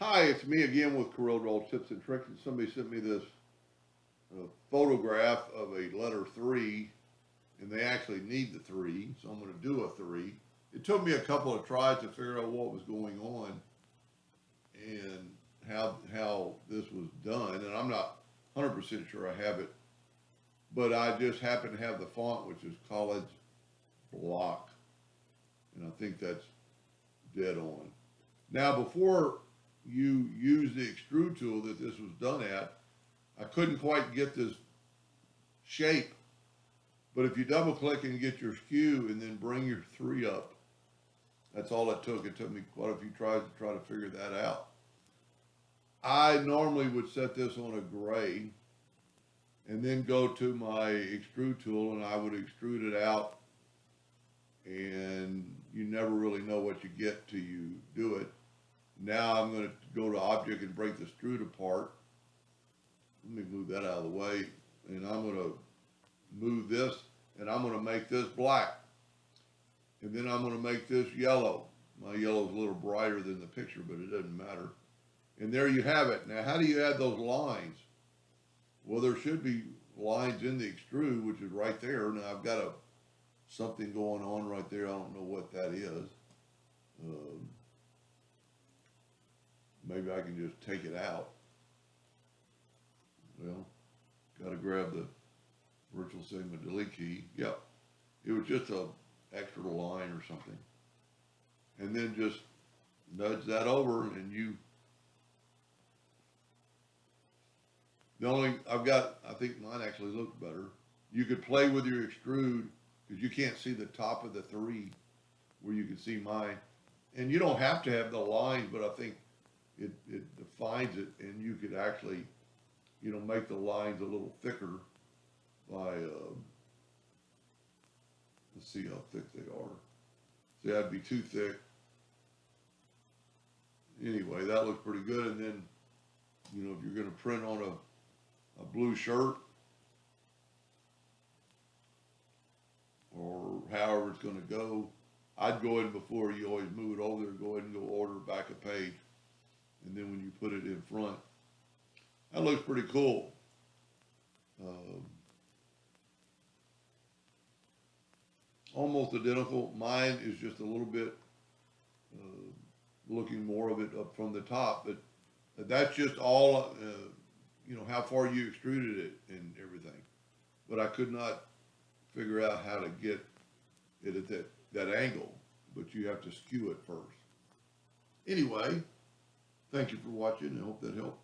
Hi, it's me again with Corel Roll Tips and Tricks, and somebody sent me this photograph of a letter 3, and they actually need the 3, so I'm going to do a 3. It took me a couple of tries to figure out what was going on and how this was done, and I'm not 100% sure I have it, but I just happen to have the font, which is College Block, and I think that's dead on. Now, before you use the extrude tool that this was done at, I couldn't quite get this shape. But if you double click and get your skew and then bring your 3 up, that's all it took. It took me quite a few tries to try to figure that out. I normally would set this on a gray and then go to my extrude tool and I would extrude it out, and you never really know what you get till you do it. Now I'm going to go to object and break the extrude apart. Let me move that out of the way, and I'm going to move this, and I'm going to make this black, and then I'm going to make this yellow. My yellow is a little brighter than the picture, but it doesn't matter. And there you have it. Now, how do you add those lines? Well, there should be lines in the extrude, which is right there. Now I've got something going on right there. I don't know what that is. Maybe I can just take it out. Well, got to grab the virtual sigma delete key. Yep, it was just a extra line or something. And then just nudge that over, and I think mine actually looked better. You could play with your extrude because you can't see the top of the 3 where you can see mine. And you don't have to have the lines, but I think it defines it, and you could actually, make the lines a little thicker by, let's see how thick they are. See, that'd be too thick. Anyway, that looks pretty good. And then, if you're going to print on a blue shirt, or however it's going to go, I'd go in before you always move it over there, go ahead and go order back a page. And then when you put it in front, that looks pretty cool. Almost identical. Mine is just a little bit looking more of it up from the top, but that's just all, how far you extruded it and everything. But I could not figure out how to get it at that angle, but you have to skew it first. Anyway, thank you for watching. I hope that helped.